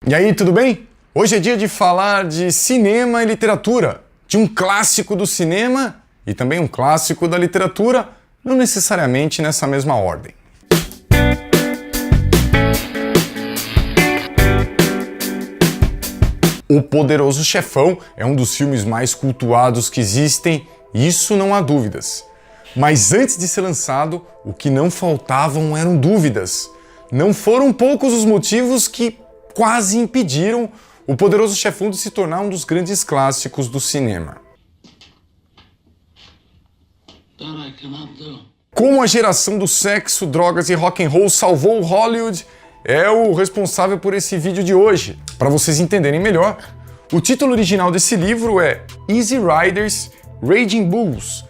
E aí, tudo bem? Hoje é dia de falar de cinema e literatura, de um clássico do cinema e também um clássico da literatura, não necessariamente nessa mesma ordem. O Poderoso Chefão é um dos filmes mais cultuados que existem, isso não há dúvidas. Mas antes de ser lançado, o que não faltavam eram dúvidas. Não foram poucos os motivos que quase impediram O Poderoso Chefão de se tornar um dos grandes clássicos do cinema. Como a geração do sexo, drogas e rock and roll salvou Hollywood, é o responsável por esse vídeo de hoje. Para vocês entenderem melhor, o título original desse livro é Easy Riders, Raging Bulls,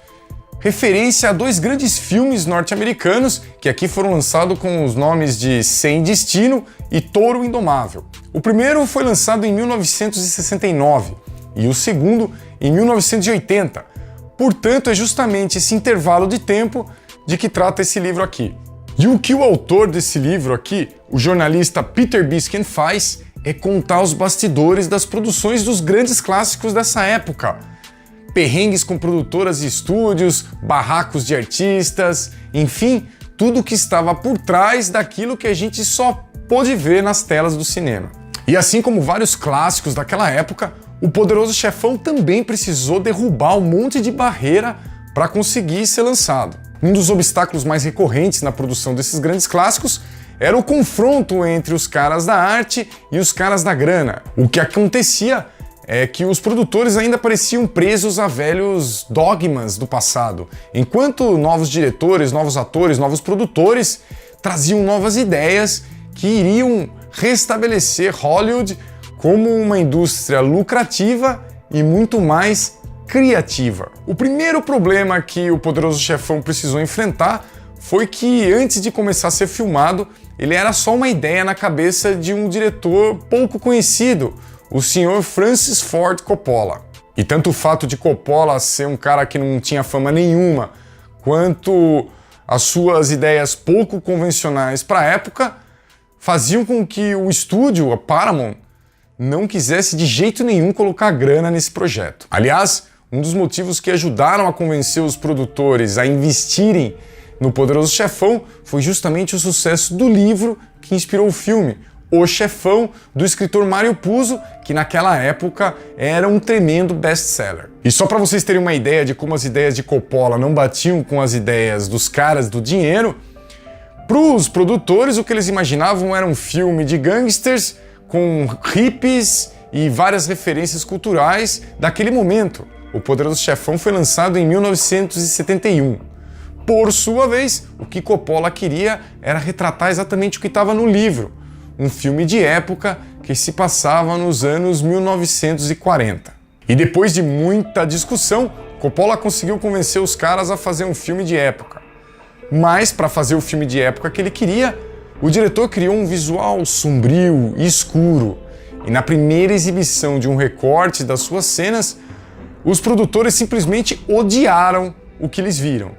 referência a dois grandes filmes norte-americanos que aqui foram lançados com os nomes de Sem Destino e Touro Indomável. O primeiro foi lançado em 1969 e o segundo em 1980. Portanto, é justamente esse intervalo de tempo de que trata esse livro aqui. E o que o autor desse livro aqui, o jornalista Peter Biskind, faz é contar os bastidores das produções dos grandes clássicos dessa época. Perrengues com produtoras e estúdios, barracos de artistas, enfim, tudo que estava por trás daquilo que a gente só pôde ver nas telas do cinema. E assim como vários clássicos daquela época, O Poderoso Chefão também precisou derrubar um monte de barreira para conseguir ser lançado. Um dos obstáculos mais recorrentes na produção desses grandes clássicos era o confronto entre os caras da arte e os caras da grana. O que acontecia é que os produtores ainda pareciam presos a velhos dogmas do passado, enquanto novos diretores, novos atores, novos produtores traziam novas ideias que iriam restabelecer Hollywood como uma indústria lucrativa e muito mais criativa. O primeiro problema que O Poderoso Chefão precisou enfrentar foi que, antes de começar a ser filmado, ele era só uma ideia na cabeça de um diretor pouco conhecido, o senhor Francis Ford Coppola. E tanto o fato de Coppola ser um cara que não tinha fama nenhuma, quanto as suas ideias pouco convencionais para a época, faziam com que o estúdio, a Paramount, não quisesse de jeito nenhum colocar grana nesse projeto. Aliás, um dos motivos que ajudaram a convencer os produtores a investirem no Poderoso Chefão foi justamente o sucesso do livro que inspirou o filme, O Chefão, do escritor Mario Puzo, que naquela época era um tremendo best-seller. E só para vocês terem uma ideia de como as ideias de Coppola não batiam com as ideias dos caras do dinheiro, para os produtores o que eles imaginavam era um filme de gangsters com hippies e várias referências culturais daquele momento. O Poderoso Chefão foi lançado em 1971. Por sua vez, o que Coppola queria era retratar exatamente o que estava no livro, um filme de época que se passava nos anos 1940. E depois de muita discussão, Coppola conseguiu convencer os caras a fazer um filme de época. Mas, para fazer o filme de época que ele queria, o diretor criou um visual sombrio e escuro. E na primeira exibição de um recorte das suas cenas, os produtores simplesmente odiaram o que eles viram.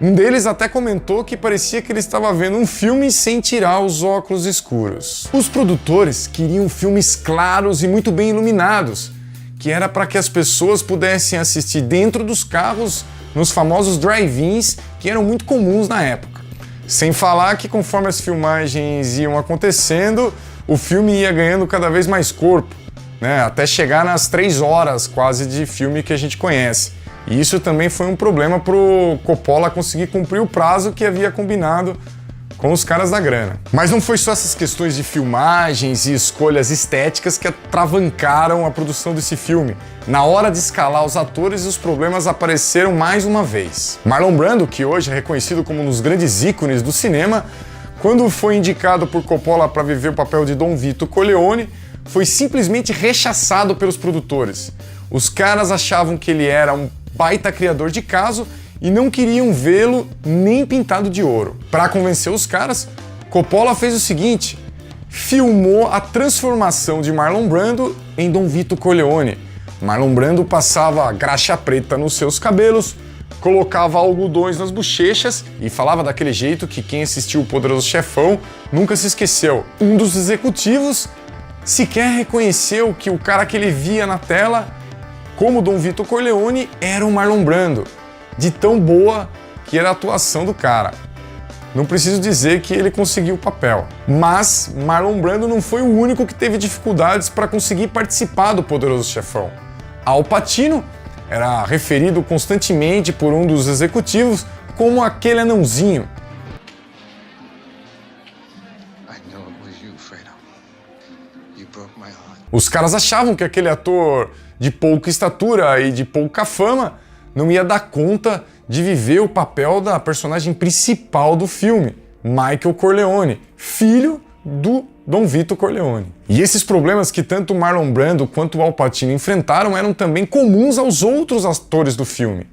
Um deles até comentou que parecia que ele estava vendo um filme sem tirar os óculos escuros. Os produtores queriam filmes claros e muito bem iluminados, que era para que as pessoas pudessem assistir dentro dos carros nos famosos drive-ins que eram muito comuns na época. Sem falar que conforme as filmagens iam acontecendo, o filme ia ganhando cada vez mais corpo, né? Até chegar nas 3 horas quase de filme que a gente conhece. E isso também foi um problema pro Coppola conseguir cumprir o prazo que havia combinado com os caras da grana. Mas não foi só essas questões de filmagens e escolhas estéticas que atravancaram a produção desse filme. Na hora de escalar os atores, os problemas apareceram mais uma vez. Marlon Brando, que hoje é reconhecido como um dos grandes ícones do cinema, quando foi indicado por Coppola para viver o papel de Don Vito Corleone, foi simplesmente rechaçado pelos produtores. Os caras achavam que ele era um baita criador de caso e não queriam vê-lo nem pintado de ouro. Para convencer os caras, Coppola fez o seguinte: filmou a transformação de Marlon Brando em Don Vito Corleone. Marlon Brando passava graxa preta nos seus cabelos, colocava algodões nas bochechas e falava daquele jeito que quem assistiu O Poderoso Chefão nunca se esqueceu. Um dos executivos sequer reconheceu que o cara que ele via na tela, como Dom Vito Corleone, era o Marlon Brando, de tão boa que era a atuação do cara. Não preciso dizer que ele conseguiu o papel. Mas Marlon Brando não foi o único que teve dificuldades para conseguir participar do Poderoso Chefão. Al Pacino era referido constantemente por um dos executivos como aquele anãozinho. Os caras achavam que aquele ator de pouca estatura e de pouca fama não ia dar conta de viver o papel da personagem principal do filme, Michael Corleone, filho do Dom Vito Corleone. E esses problemas que tanto Marlon Brando quanto Al Pacino enfrentaram eram também comuns aos outros atores do filme.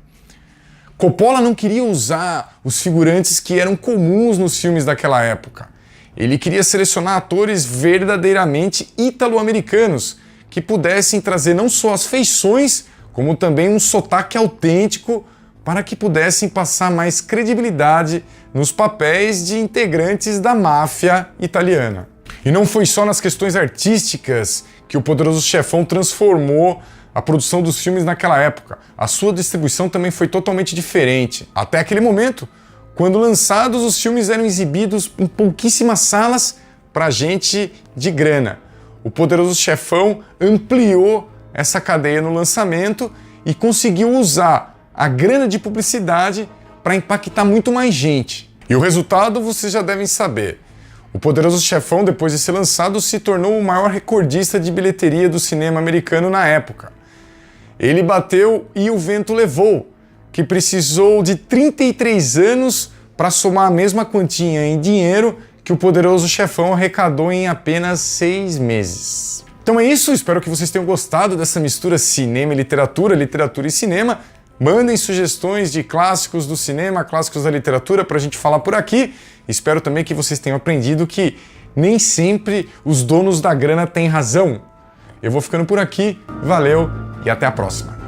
Coppola não queria usar os figurantes que eram comuns nos filmes daquela época. Ele queria selecionar atores verdadeiramente ítalo-americanos que pudessem trazer não só as feições, como também um sotaque autêntico para que pudessem passar mais credibilidade nos papéis de integrantes da máfia italiana. E não foi só nas questões artísticas que o Poderoso Chefão transformou a produção dos filmes naquela época. A sua distribuição também foi totalmente diferente. Até aquele momento, quando lançados, os filmes eram exibidos em pouquíssimas salas para gente de grana. O Poderoso Chefão ampliou essa cadeia no lançamento e conseguiu usar a grana de publicidade para impactar muito mais gente. E o resultado vocês já devem saber. O Poderoso Chefão, depois de ser lançado, se tornou o maior recordista de bilheteria do cinema americano na época. Ele bateu E o Vento Levou, que precisou de 33 anos para somar a mesma quantia em dinheiro que o Poderoso Chefão arrecadou em apenas 6 meses. Então é isso, espero que vocês tenham gostado dessa mistura cinema e literatura, literatura e cinema. Mandem sugestões de clássicos do cinema, clássicos da literatura para a gente falar por aqui. Espero também que vocês tenham aprendido que nem sempre os donos da grana têm razão. Eu vou ficando por aqui, valeu e até a próxima.